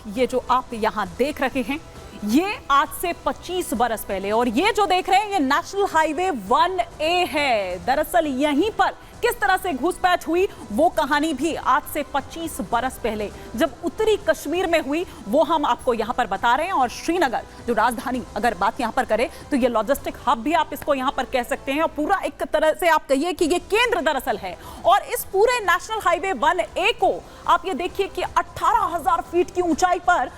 ये जो आप यहां देख रहे हैं ये आज से 25 बरस पहले, और ये जो देख रहे हैं ये नेशनल हाईवे 1A है। दरअसल यहीं पर किस तरह से घुसपैठ हुई वो कहानी भी आज से 25 बरस पहले जब उत्तरी कश्मीर में हुई वो हम आपको यहां पर बता रहे हैं। और श्रीनगर जो राजधानी अगर बात यहां पर करें तो ये लॉजिस्टिक हब भी आप इसको यहां पर कह सकते हैं, और पूरा एक तरह से आप कहिए कि ये केंद्र दरअसल है। और इस पूरे नेशनल हाईवे 1A को आप ये देखिए कि 18,000 फीट की ऊंचाई पर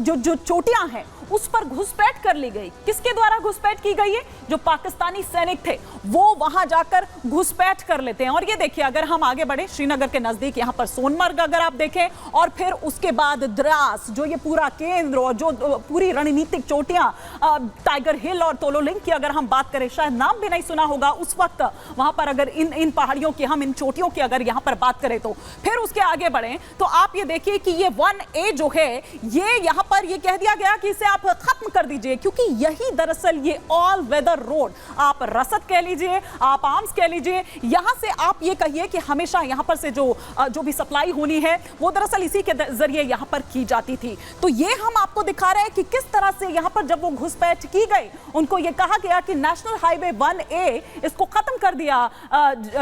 जो चोटियां हैं उस पर घुसपैठ कर ली गई। किसके द्वारा घुसपैठ की गई है? जो पाकिस्तानी सैनिक थे वो वहां जाकर घुसपैठ कर लेते हैं। और ये देखिए अगर हम आगे बढ़े श्रीनगर के नजदीक यहां पर सोनमर्ग अगर आप देखें, और फिर उसके बाद द्रास जो ये पूरा केंद्र और जो पूरी रणनीतिक चोटियां टाइगर हिल और तोलोलिंग की अगर हम बात करें, शायद नाम भी नहीं सुना होगा उस वक्त वहां पर, अगर इन पहाड़ियों की हम इन चोटियों की अगर यहां पर बात करें तो फिर उसके आगे बढ़े तो आप ये देखिए कि ये 1A जो है ये यहां पर ये कह दिया गया कि इसे आप खत्म कर दीजिए, क्योंकि यही दरअसल ये ऑल वेदर रोड, आप रसद कह लीजिए, आप आर्म्स कह लीजिए, यहां से आप ये कहिए कि हमेशा यहां पर से जो भी सप्लाई होनी है वो दरअसल इसी के जरिए यहां पर की जाती थी। तो ये हम आपको दिखा रहे हैं कि किस तरह से यहां पर जब वो घुसपैठ की गई उनको ये कहा गया कि नेशनल हाईवे 1A इसको खत्म कर दिया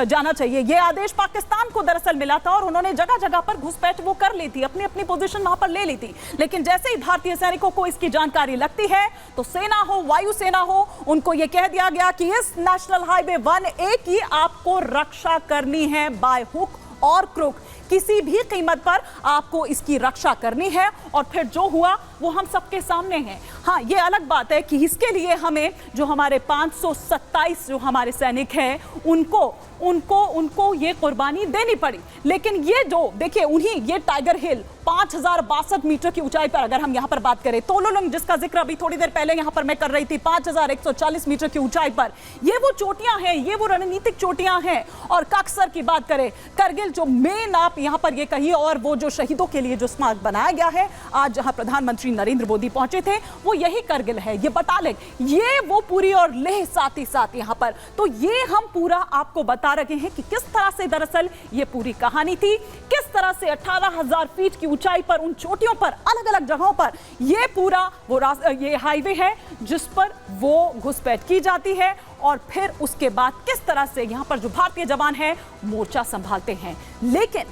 जाना चाहिए। ये आदेश पाकिस्तान को दरअसल मिला था और उन्होंने जगह जगह पर घुसपैठ वो कर ली थी, अपनी अपनी पोजीशन वहां पर ले ली थी। लेकिन जैसे ही भारतीय सैनिकों को इसकी जानकारी लगती है तो सेना हो वायुसेना हो उनको यह कह दिया गया कि इस नेशनल हाईवे 1A की आपको रक्षा करनी है बाय हुक और क्रुक, किसी भी कीमत पर आपको इसकी रक्षा करनी है। और फिर जो हुआ वो हम सबके सामने है। हाँ, ये अलग बात है कि इसके लिए हमें जो हमारे 527 जो हमारे सैनिक हैं उनको ये कुर्बानी देनी पड़ी। लेकिन ये जो देखिए उन्हीं ये टाइगर हिल 5062 मीटर की ऊंचाई पर अगर हम यहां पर बात करें, तोलोलिंग जिसका जिक्र अभी थोड़ी देर पहले यहां पर मैं कर रही थी, 5140 मीटर की ऊंचाई पर ये वो चोटियां हैं, ये वो रणनीतिक चोटियां हैं। और काक्सर की बात करें, करगिल जो मेन आप यहां पर ये कहिए, और वो जो शहीदों के लिए जो स्मारक बनाया गया है आज जहां प्रधानमंत्री नरेंद्र मोदी पहुंचे थे वो यही करगिल है, ये बतालें, ये वो पूरी और लेह साथ ही साथ यहां पर। तो ये हम पूरा आपको बता रहे हैं कि किस तरह से दरअसल ये पूरी कहानी थी, किस तरह से 18,000 फीट की ऊंचाई पर उन चोटियों पर अलग अलग जगहों पर ये पूरा वो ये हाईवे है जिस पर वो घुसपैठ की जाती है। और फिर उसके बाद किस तरह से यहां पर जो भारतीय जवान है मोर्चा संभालते हैं। लेकिन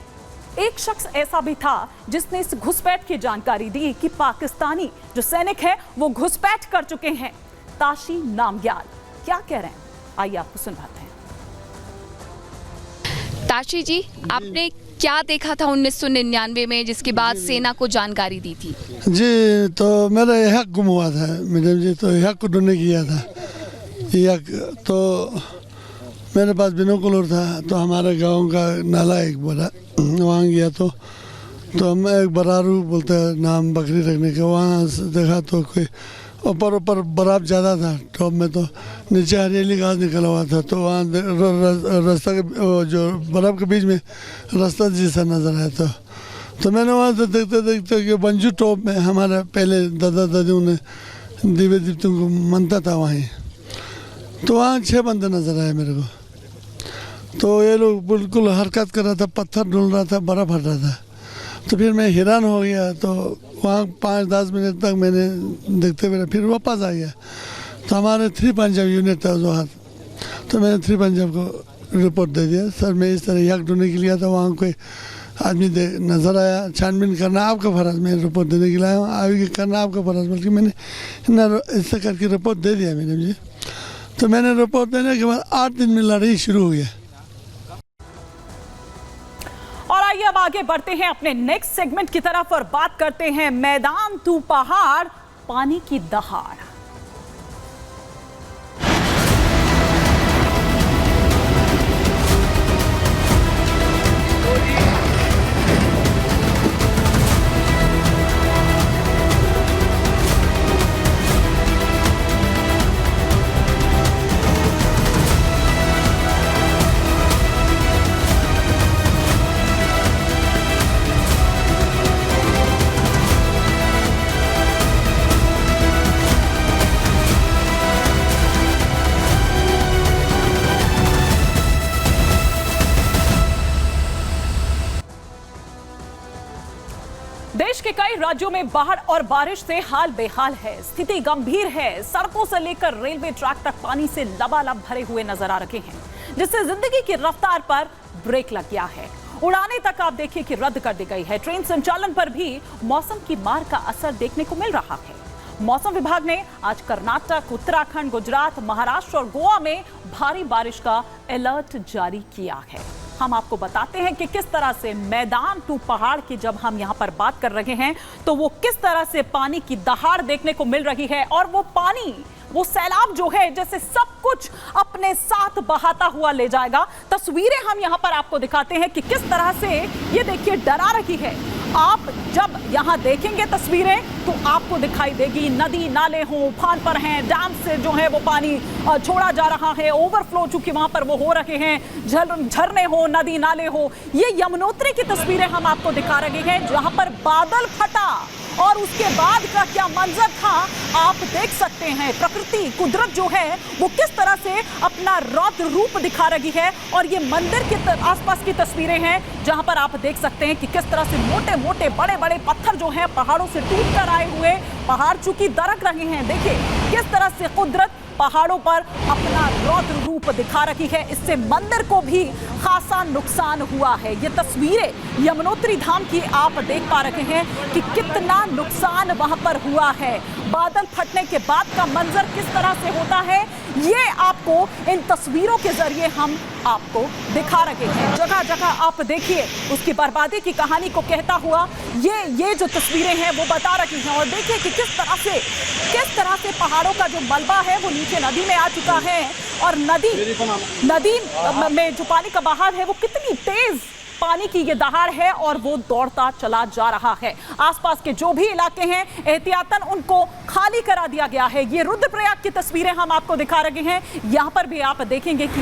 एक शख्स ऐसा भी था जिसने इस घुसपैठ की जानकारी दी कि पाकिस्तानी जो सैनिक है वो घुसपैठ कर चुके हैं। ताशी नामग्याल क्या कह रहे हैं, आइए आपको सुनवाते हैं। ताशी जी, आपने क्या देखा था 1999 में जिसके बाद सेना को जानकारी दी थी? जी, तो मेरा यह गुम हुआ था मैडम जी, तो यह को ढूंढने किया था तो मेरे पास बिनोकुलर था, तो हमारे गांव का नाला एक बड़ा वहाँ गया तो मैं एक बरारू बोलते हैं नाम बकरी रखने का, वहाँ देखा तो कोई ऊपर बर्फ ज़्यादा था टॉप में, तो नीचे हरियाली घास निकला हुआ था। तो वहाँ रास्ता के जो बर्फ के बीच में रास्ता जैसा नज़र आया तो मैंने वहाँ से देखते देखते कि बंजू टॉप में हमारे पहले दादा दादियों ने दिव्य दीप्तों को मनता था वहीं, तो वहाँ 6 बंदे नज़र आए मेरे को। तो ये लोग बिल्कुल हरकत कर रहा था, पत्थर ढूंढ रहा था, बर्फ हट रहा था। तो फिर मैं हैरान हो गया, तो वहाँ 5-10 मिनट तक मैंने देखते हुए फिर वापस आ गया। तो हमारे 3 पंजाब यूनिट था जो हाथ, तो मैंने 3 पंजाब को रिपोर्ट दे दिया, सर मैं इस तरह यक ढूंढने के लिए आया था, वहाँ कोई आदमी नज़र आया, छानबीन करना आपका फ़र्ज, मैं रिपोर्ट देने के लिए आया हूँ, आगे करना आपका फ़र्ज, बल्कि मैंने ऐसा करके रिपोर्ट दे दिया मैडम जी। तो मैंने रिपोर्ट देने के बाद 8 दिन में लड़ाई शुरू हो गया। और आइए अब आगे बढ़ते हैं अपने नेक्स्ट सेगमेंट की तरफ और बात करते हैं मैदान तू पहाड़ पानी की दहाड़। राज्यों में बाढ़ और बारिश से हाल बेहाल है। स्थिति गंभीर है। सड़कों से लेकर रेलवे ट्रैक तक पानी से लबालब भरे हुए नजर आ रहे हैं, जिससे जिंदगी की रफ्तार पर ब्रेक लग गया है। उड़ानें तक आप देखिए कि रद्द कर दी गई है। ट्रेन संचालन पर भी मौसम की मार का असर देखने को मिल रहा है। मौसम विभाग ने आज कर्नाटक, उत्तराखंड, गुजरात, महाराष्ट्र और गोवा में भारी बारिश का अलर्ट जारी किया है। हम आपको बताते हैं कि किस तरह से मैदान टू पहाड़ की जब हम यहां पर बात कर रहे हैं तो वो किस तरह से पानी की दहाड़ देखने को मिल रही है, और वो पानी, वो सैलाब जो है जैसे सब कुछ अपने साथ बहाता हुआ ले जाएगा। तस्वीरें हम यहां पर आपको दिखाते हैं कि किस तरह से ये देखिए डरा रही है। आप जब यहां देखेंगे तस्वीरें तो आपको दिखाई देगी नदी नाले हो उफान पर हैं, डैम से जो है वो पानी छोड़ा जा रहा है, ओवरफ्लो चूंकि वहां पर वो हो रहे हैं, झरने हो, नदी नाले हो। ये यमुनोत्री की तस्वीरें हम आपको दिखा रहे हैं जहां पर बादल फटा और उसके बाद का क्या मंजर था आप देख सकते हैं। प्रकृति, कुदरत जो है वो किस तरह से अपना रौद्र रूप दिखा रही है। और ये मंदिर के आसपास की तस्वीरें हैं जहां पर आप देख सकते हैं कि किस तरह से मोटे मोटे बड़े बड़े पत्थर जो हैं पहाड़ों से टूट कर आए हुए, पहाड़ चूंकि दरक रहे हैं। देखिए किस तरह से कुदरत पहाड़ों पर अपना रौद्र रूप दिखा रही है। इससे मंदिर को भी खासा नुकसान हुआ है। ये तस्वीरें यमुनोत्री धाम की आप देख पा रहे हैं कि कितना नुकसान वहां पर हुआ है। बादल फटने के बाद का मंजर किस तरह से होता है ये आपको इन तस्वीरों के जरिए हम आपको दिखा रहे हैं। जगह जगह आप देखिए उसकी बर्बादी की कहानी को कहता हुआ ये जो तस्वीरें हैं वो बता रही हैं। और देखिए कि किस तरह से पहाड़ों का जो मलबा है वो नीचे नदी में आ चुका है, और नदी में जो पानी का बहाव है वो कितनी तेज पानी की ये दहाड़ है और वो दौड़ता चला जा रहा है। आसपास के जो भी इलाके हैं एहतियातन उनको खाली करा दिया गया है। ये रुद्रप्रयाग की तस्वीरें हम आपको दिखा रहे हैं। यहाँ पर भी आप देखेंगे कि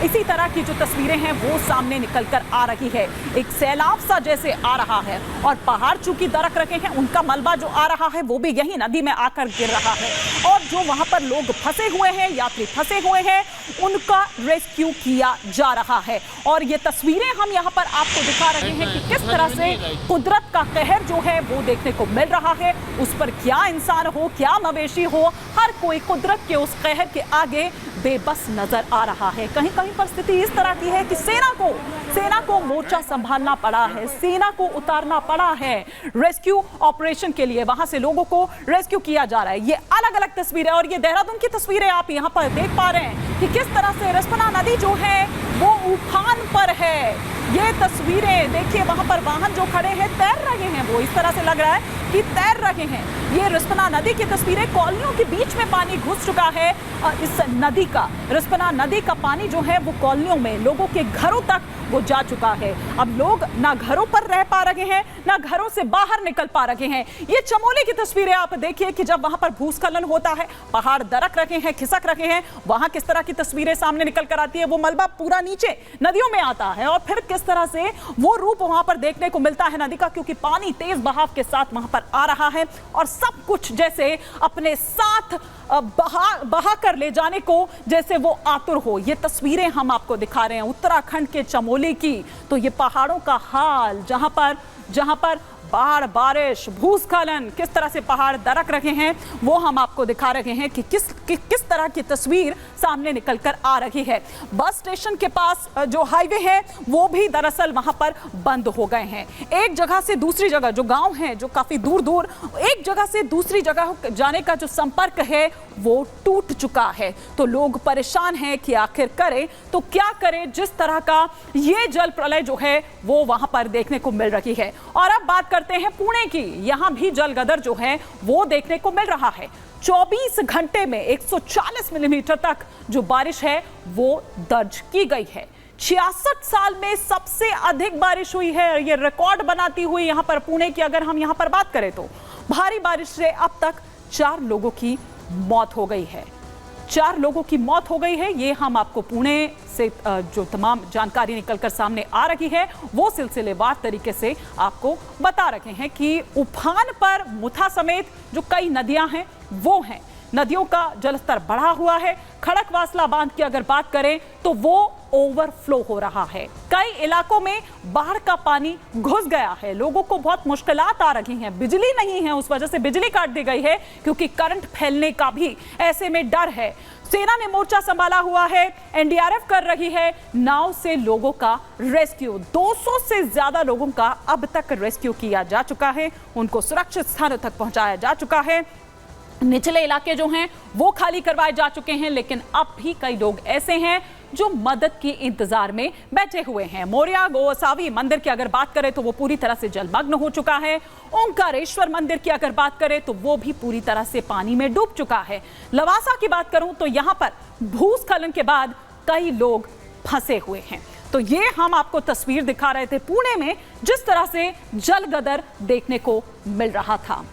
इसी तरह की जो तस्वीरें हैं वो सामने निकल कर आ रही है। एक सैलाब सा जैसे आ रहा है और पहाड़ चूंकि दरक रखे हैं, उनका मलबा जो आ रहा है वो भी यही नदी में आकर गिर रहा है। और जो वहां पर लोग फंसे हुए हैं, यात्री फंसे हुए हैं, उनका रेस्क्यू किया जा रहा है। और ये तस्वीरें हम यहाँ पर आपको दिखा रहे हैं कि किस तरह से कुदरत का कहर जो है वो देखने को मिल रहा है। उस पर क्या इंसान हो, क्या मवेशी हो, हर कोई कुदरत के उस कहर के आगे बेबस नजर आ रहा है। कहीं कहीं पर स्थिति इस तरह की है कि सेना को मोर्चा संभालना पड़ा है, सेना को उतारना पड़ा है रेस्क्यू ऑपरेशन के लिए। वहां से लोगों को रेस्क्यू किया जा रहा है। ये अलग अलग तस्वीरें, और ये देहरादून की तस्वीरें आप यहाँ पर देख पा रहे हैं कि किस तरह से रिस्पना नदी जो है वो उफान पर है। ये तस्वीरें देखिए, वहां पर वाहन जो खड़े हैं तैर रहे हैं, वो इस तरह से लग रहा है कि तैर रहे हैं। ये रिस्पना नदी की तस्वीरें, कॉलोनियों के बीच में पानी घुस चुका है। इस नदी का, रिस्पना नदी का पानी जो है वो कॉलोनियों में, लोगों के घरों तक वो जा चुका है। अब लोग ना घरों पर रह पा रहे हैं, ना घरों से बाहर निकल पा रहे हैं। ये चमोली की तस्वीरें आप देखिए कि जब वहां पर भूस्खलन होता है, पहाड़ दरक रहे हैं, खिसक रहे हैं, वहां किस तरह की तस्वीरें सामने निकल कर आती है। वो मलबा पूरा नीचे नदियों में आता है और फिर किस तरह से वो रूप वहां पर देखने को मिलता है नदी का, क्योंकि पानी तेज बहाव के साथ वहां पर आ रहा है और सब कुछ जैसे अपने साथ बहा कर ले जाने को जैसे वो आतुर हो। ये तस्वीरें हम आपको दिखा रहे हैं उत्तराखंड के चमोली की। तो ये पहाड़ों का हाल, जहां पर बाढ़, बारिश, भूस्खलन, किस तरह से पहाड़ दरक रहे हैं वो हम आपको दिखा रहे हैं कि किस तरह की तस्वीर सामने निकल कर आ रही है। बस स्टेशन के पास जो हाईवे है वो भी दरअसल वहां पर बंद हो गए हैं। एक जगह से दूसरी जगह, जो गांव हैं जो काफी दूर एक जगह से दूसरी जगह जाने का जो संपर्क है वो टूट चुका है। तो लोग परेशान हैं कि आखिर करें तो क्या करें, जिस तरह का ये जल प्रलय जो है वो वहां पर देखने को मिल रही है। और अब बात करते हैं पुणे की। यहां भी जलगदर जो है वो देखने को मिल रहा है। 24 घंटे में 140 मिलीमीटर तक जो बारिश है वो दर्ज की गई है। 66 साल में सबसे अधिक बारिश हुई है। ये रिकॉर्ड बनाती हुई यहां पर पुणे की अगर हम यहां पर बात करें तो भारी बारिश से अब तक 4 लोगों की मौत हो गई है। 4 लोगों की मौत हो गई है। ये हम आपको पुणे से जो तमाम जानकारी निकलकर सामने आ रही है वो सिलसिलेवार तरीके से आपको बता रहे हैं कि उफान पर मुथा समेत जो कई नदियां हैं वो हैं। नदियों का जलस्तर बढ़ा हुआ है। खड़कवासला बांध की अगर बात करें तो वो ओवरफ्लो हो रहा है। कई इलाकों में बाढ़ का पानी घुस गया है। लोगों को बहुत मुश्किलात आ रही हैं। बिजली नहीं है, उस वजह से बिजली काट दी गई है क्योंकि करंट फैलने का भी ऐसे में डर है। सेना ने मोर्चा संभाला हुआ है, एनडीआरएफ कर रही है नाव से लोगों का रेस्क्यू। 200 से ज्यादा लोगों का अब तक रेस्क्यू किया जा चुका है, उनको सुरक्षित स्थानों तक पहुंचाया जा चुका है। निचले इलाके जो हैं वो खाली करवाए जा चुके हैं, लेकिन अब भी कई लोग ऐसे हैं जो मदद के इंतजार में बैठे हुए हैं। मोरिया गोसावी मंदिर की अगर बात करें तो वो पूरी तरह से जलमग्न हो चुका है। ओंकारेश्वर मंदिर की अगर बात करें तो वो भी पूरी तरह से पानी में डूब चुका है। लवासा की बात करूं तो यहां पर भूस्खलन के बाद कई लोग फंसे हुए हैं। तो ये हम आपको तस्वीर दिखा रहे थे पुणे में, जिस तरह से जलगदर देखने को मिल रहा था।